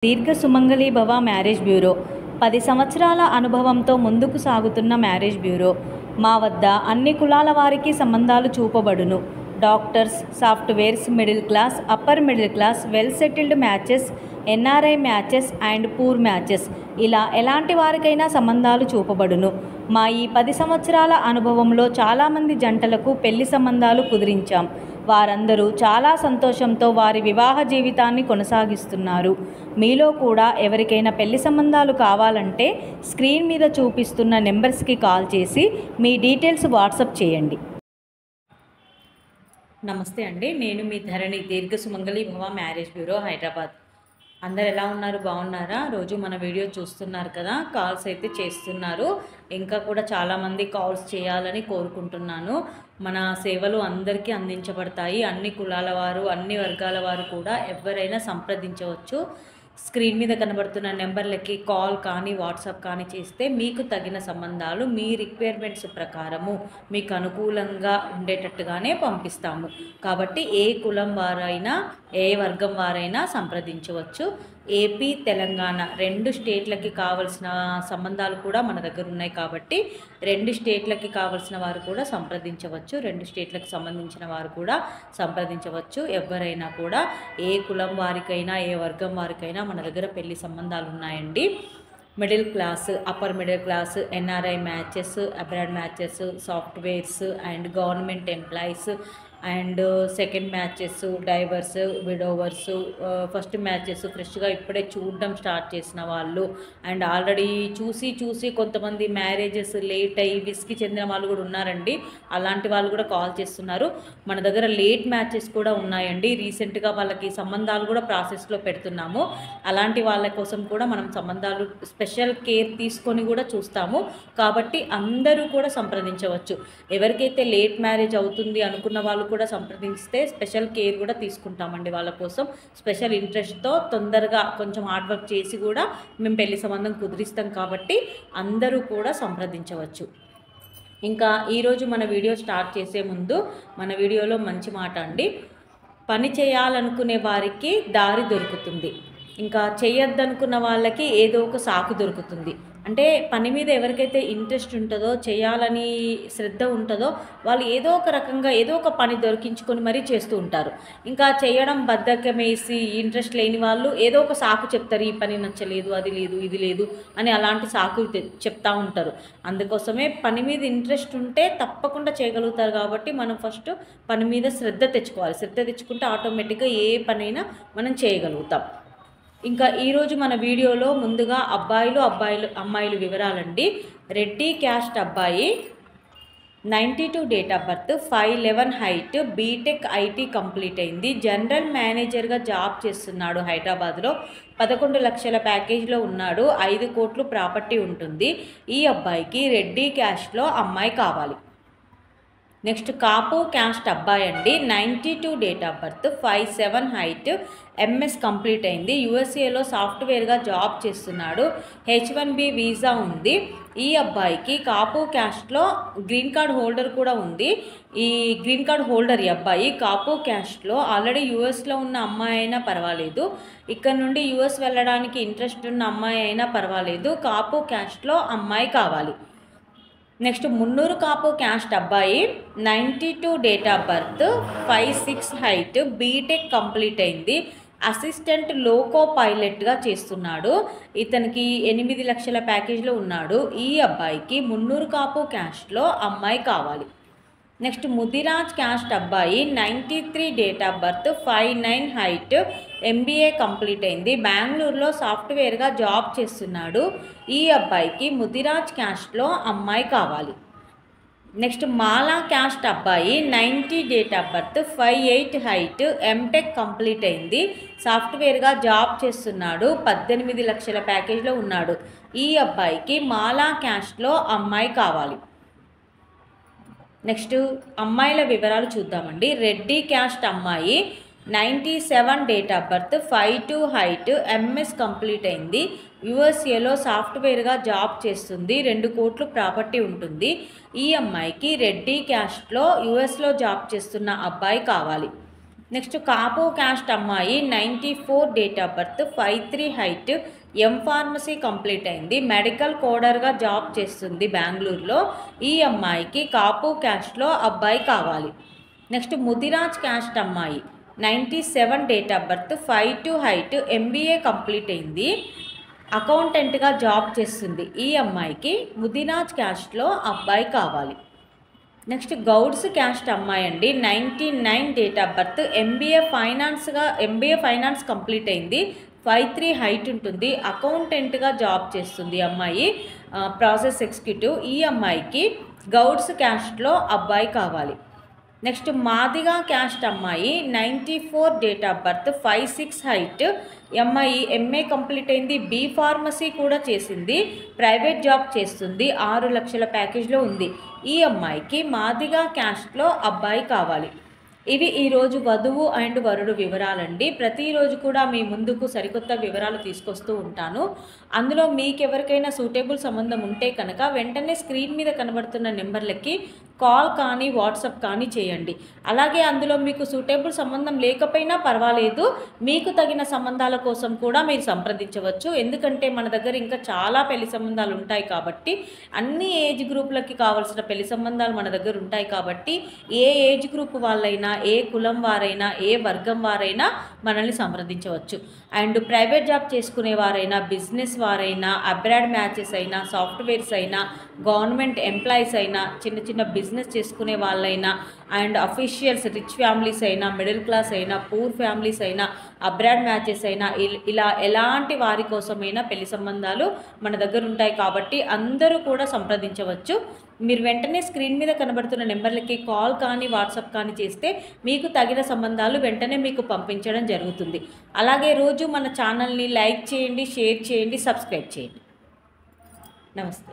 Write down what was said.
దీర్ఘ సుమంగళి భవ marriage bureau 10 సంవత్సరాల అనుభవంతో ముందుకు సాగుతున్న మ్యారేజ్ బ్యూరో. మా వద్ద అన్ని కులాల వారికి సంబంధాలు చూపబడును. Doctors, softwares, middle class, upper middle class, well settled matches, NRI matches and poor matches, ఇలా ఎలాంటి వారికైనా సంబంధాలు చూపబడును. మా ఈ 10 సంవత్సరాల అనుభవంలో చాలామంది జంటలకు పెళ్లి సంబంధాలు కుదిరించాం. వారందరూ చాలా సంతోషంతో వారి వివాహ జీవితాన్ని కొనసాగిస్తున్నారు. మీలో కూడా ఎవరికైనా పెళ్లి సంబంధాలు కావాలంటే స్క్రీన్ మీద చూపిస్తున్న నెంబర్స్కి కాల్ చేసి మీ డీటెయిల్స్ వాట్సాప్ చేయండి. నమస్తే అండి, నేను మీ ధరణి, దీర్ఘ సుమంగళి భవ మ్యారేజ్ బ్యూరో, హైదరాబాద్. అందరు ఎలా ఉన్నారు? బాగున్నారా? రోజు మన వీడియో చూస్తున్నారు కదా, కాల్స్ అయితే చేస్తున్నారు. ఇంకా కూడా చాలామంది కాల్స్ చేయాలని కోరుకుంటున్నాను. మన సేవలు అందరికీ అందించబడతాయి. అన్ని కులాల వారు, అన్ని వర్గాల వారు కూడా ఎవరైనా సంప్రదించవచ్చు. స్క్రీన్ మీద కనబడుతున్న నెంబర్లకి కాల్ కానీ వాట్సాప్ కానీ చేస్తే మీకు తగిన సంబంధాలు మీ రిక్వైర్మెంట్స్ ప్రకారము మీకు అనుకూలంగా ఉండేటట్టుగానే పంపిస్తాము. కాబట్టి ఏ కులం వారైనా, ఏ వర్గం వారైనా సంప్రదించవచ్చు. ఏపీ, తెలంగాణ 2 స్టేట్లకి కావలసిన సంబంధాలు కూడా మన దగ్గర ఉన్నాయి. కాబట్టి 2 స్టేట్లకి కావలసిన వారు కూడా సంప్రదించవచ్చు. 2 స్టేట్లకు సంబంధించిన వారు కూడా సంప్రదించవచ్చు. ఎవరైనా కూడా ఏ కులం వారికైనా, ఏ వర్గం వారికైనా మన దగ్గర పెళ్లి సంబంధాలు ఉన్నాయండి. Middle class, upper middle class, NRI matches, abroad matches, softwares and government employees and second matches, divorce, widowers, first matches ఫ్రెష్గా ఇప్పుడే చూడడం స్టార్ట్ చేసిన వాళ్ళు అండ్ ఆల్రెడీ చూసి కొంతమంది మ్యారేజెస్ లేట్ అయ్యి విసికి చెందిన వాళ్ళు కూడా ఉన్నారండి. అలాంటి వాళ్ళు కూడా కాల్ చేస్తున్నారు. మన దగ్గర లేట్ మ్యాచెస్ కూడా ఉన్నాయండి. రీసెంట్గా వాళ్ళకి సంబంధాలు కూడా ప్రాసెస్లో పెడుతున్నాము. అలాంటి వాళ్ళ కోసం కూడా మనం సంబంధాలు స్పెషల్ కేర్ తీసుకొని కూడా చూస్తాము. కాబట్టి అందరూ కూడా సంప్రదించవచ్చు. ఎవరికైతే లేట్ మ్యారేజ్ అవుతుంది అనుకున్న వాళ్ళు కూడా సంప్రదిస్తే స్పెషల్ కేర్ కూడా తీసుకుంటామండి. వాళ్ళ కోసం స్పెషల్ ఇంట్రెస్ట్తో తొందరగా కొంచెం హార్డ్ వర్క్ చేసి కూడా మేము పెళ్లి సంబంధం కుదిరిస్తాం. కాబట్టి అందరూ కూడా సంప్రదించవచ్చు. ఇంకా ఈరోజు మన వీడియో స్టార్ట్ చేసే ముందు మన వీడియోలో మంచి మాట అండి. పని చేయాలనుకునే వారికి దారి దొరుకుతుంది, ఇంకా చేయొద్దనుకున్న వాళ్ళకి ఏదో ఒక సాకు దొరుకుతుంది. అంటే పని మీద ఎవరికైతే ఇంట్రెస్ట్ ఉంటుందో, చేయాలని శ్రద్ధ ఉంటుందో వాళ్ళు ఏదో ఒక రకంగా ఏదో ఒక పని దొరికించుకొని మరీ చేస్తూ ఉంటారు. ఇంకా చేయడం బద్ధకం వేసి ఇంట్రెస్ట్ లేని వాళ్ళు ఏదో ఒక సాకు చెప్తారు. ఈ పని నచ్చలేదు, అది లేదు, ఇది లేదు అని అలాంటి సాకు చెప్తూ ఉంటారు. అందుకోసమే పని మీద ఇంట్రెస్ట్ ఉంటే తప్పకుండా చేయగలుగుతారు. కాబట్టి మనం ఫస్ట్ పని మీద శ్రద్ధ తెచ్చుకోవాలి. శ్రద్ధ తెచ్చుకుంటే ఆటోమేటిక్గా ఏ పనైనా మనం చేయగలుగుతాం. ఇంకా ఈరోజు మన వీడియోలో ముందుగా అమ్మాయిలు వివరాలండి. రెడ్డి క్యాస్ట్ అబ్బాయి, 92 date of birth, 5'11" height, BTech IT complete అయింది. జనరల్ మేనేజర్గా జాబ్ చేస్తున్నాడు హైదరాబాద్లో. 11 లక్షల ప్యాకేజ్లో ఉన్నాడు. 5 కోట్లు ప్రాపర్టీ ఉంటుంది. ఈ అబ్బాయికి రెడ్డి క్యాస్ట్లో అమ్మాయి కావాలి. నెక్స్ట్ కాపు క్యాస్ట్ అబ్బాయి అండి, 92 date of birth, 5'7" height, MS complete అయింది. యూఎస్ఏలో సాఫ్ట్వేర్గా జాబ్ చేస్తున్నాడు. H1B వీసా ఉంది. ఈ అబ్బాయికి కాపు క్యాస్ట్లో గ్రీన్ కార్డ్ హోల్డర్ కూడా ఉంది. ఈ గ్రీన్ కార్డ్ హోల్డర్ ఈ అబ్బాయి కాపు క్యాస్ట్లో ఆల్రెడీ యూఎస్లో ఉన్న అమ్మాయి అయినా పర్వాలేదు, ఇక్కడ నుండి యూఎస్ వెళ్ళడానికి ఇంట్రెస్ట్ ఉన్న అమ్మాయి అయినా పర్వాలేదు, కాపు క్యాస్ట్లో అమ్మాయి కావాలి. నెక్స్ట్ మున్నూరు కాపు క్యాస్ట్ అబ్బాయి, 92 date of birth, 5'6" height, BTech complete అయింది. అసిస్టెంట్ లోకో పైలట్గా చేస్తున్నాడు. ఇతనికి 8 లక్షల ప్యాకేజ్లో ఉన్నాడు. ఈ అబ్బాయికి మున్నూరు కాపు క్యాస్ట్లో అమ్మాయి కావాలి. నెక్స్ట్ ముదిరాజ్ క్యాస్ట్ అబ్బాయి, 93 date of birth, 5'9" height, MBA complete అయింది. బెంగళూరులో సాఫ్ట్వేర్గా జాబ్ చేస్తున్నాడు. ఈ అబ్బాయికి ముదిరాజ్ క్యాస్ట్లో అమ్మాయి కావాలి. నెక్స్ట్ మాలా క్యాస్ట్ అబ్బాయి, 90 date of birth, 5'8" height, MTech complete అయింది. సాఫ్ట్వేర్గా జాబ్ చేస్తున్నాడు. 18 లక్షల ప్యాకేజ్లో ఉన్నాడు. ఈ అబ్బాయికి మాలా క్యాస్ట్లో అమ్మాయి కావాలి. నెక్స్ట్ అమ్మాయిల వివరాలు చూద్దామండి. రెడ్డి క్యాస్ట్ అమ్మాయి, 97 date of birth, 5'2" height, MS complete అయింది. యూఎస్ఏలో సాఫ్ట్వేర్గా జాబ్ చేస్తుంది. 2 కోట్లు ప్రాపర్టీ ఉంటుంది. ఈ అమ్మాయికి రెడ్డి క్యాస్ట్లో యూఎస్లో జాబ్ చేస్తున్న అబ్బాయి కావాలి. నెక్స్ట్ కాపు క్యాస్ట్ అమ్మాయి 94 date of birth, 5'3" height, pharmacy complete అయింది, మెడికల్ కోడర్గా జాబ్ చేస్తుంది బెంగళూరులో. ఈ అమ్మాయికి కాపు క్యాస్ట్లో అబ్బాయి కావాలి. నెక్స్ట్ ముదిరాజ్ క్యాస్ట్ అమ్మాయి 97 date of birth, 5'2" height, MBA complete అయింది, అకౌంటెంట్గా జాబ్ చేస్తుంది. ఈ అమ్మాయికి ముదిరాజ్ క్యాస్ట్లో అబ్బాయి కావాలి. నెక్స్ట్ గౌడ్స్ క్యాస్ట్ అమ్మాయి అండి, 99 date of birth, MBA finance complete అయింది, 5'3" హైట్ ఉంటుంది, అకౌంటెంట్గా జాబ్ చేస్తుంది అమ్మాయి, ప్రాసెస్ ఎగ్జిక్యూటివ్. ఈ అమ్మాయికి గౌడ్స్ క్యాస్ట్లో అబ్బాయి కావాలి. నెక్స్ట్ మాదిగా క్యాస్ట్ అమ్మాయి 94 డేట్ ఆఫ్ బర్త్, 5'6" హైట్, అమ్మాయి MA కంప్లీట్ అయింది, B ఫార్మసీ కూడా చేసింది, ప్రైవేట్ జాబ్ చేస్తుంది, 6 లక్షల ప్యాకేజ్లో ఉంది. ఈ అమ్మాయికి మాదిగా క్యాస్ట్లో అబ్బాయి కావాలి. ఇవి ఈరోజు వధువు అండ్ వరుడు వివరాలండి. ప్రతిరోజు కూడా మీ ముందుకు సరికొత్త వివరాలు తీసుకొస్తూ ఉంటాను. అందులో మీకు ఎవరికైనా సూటబుల్ సంబంధం ఉంటే కనుక వెంటనే స్క్రీన్ మీద కనబడుతున్న నెంబర్లకి కాల్ కానీ వాట్సాప్ కానీ చేయండి. అలాగే అందులో మీకు సూటబుల్ సంబంధం లేకపోయినా పర్వాలేదు, మీకు తగిన సంబంధాల కోసం కూడా మీరు సంప్రదించవచ్చు. ఎందుకంటే మన దగ్గర ఇంకా చాలా పెళ్లి సంబంధాలు ఉంటాయి కాబట్టి, అన్ని ఏజ్ గ్రూపులకి కావాల్సిన పెళ్లి సంబంధాలు మన దగ్గర ఉంటాయి కాబట్టి, ఏ ఏజ్ గ్రూప్ వాళ్ళైనా, ఏ కులం వారైనా, ఏ వర్గం వారైనా మనల్ని సంప్రదించవచ్చు. అండ్ ప్రైవేట్ జాబ్ చేసుకునే వారైనా, బిజినెస్ వారైనా, అబ్రాడ్ మ్యాచెస్ అయినా, సాఫ్ట్వేర్స్ అయినా, గవర్నమెంట్ ఎంప్లాయీస్ అయినా, చిన్న చిన్న బిజినెస్ చేసుకునే వాళ్ళైనా, అండ్ అఫీషియల్స్, రిచ్ ఫ్యామిలీస్ అయినా, మిడిల్ క్లాస్ అయినా, పూర్ ఫ్యామిలీస్ అయినా, అబ్రాడ్ మ్యాచెస్ అయినా, ఇలా ఎలాంటి వారి కోసమైనా పెళ్లి సంబంధాలు మన దగ్గర ఉంటాయి కాబట్టి అందరూ కూడా సంప్రదించవచ్చు. మీరు వెంటనే స్క్రీన్ మీద కనబడుతున్న నెంబర్లకి కాల్ కానీ వాట్సాప్ కానీ చేస్తే మీకు తగిన సంబంధాలు వెంటనే మీకు పంపించడం జరుగుతుంది. అలాగే రోజు మన ఛానల్ని లైక్ చేయండి, షేర్ చేయండి, సబ్స్క్రైబ్ చేయండి. నమస్తే.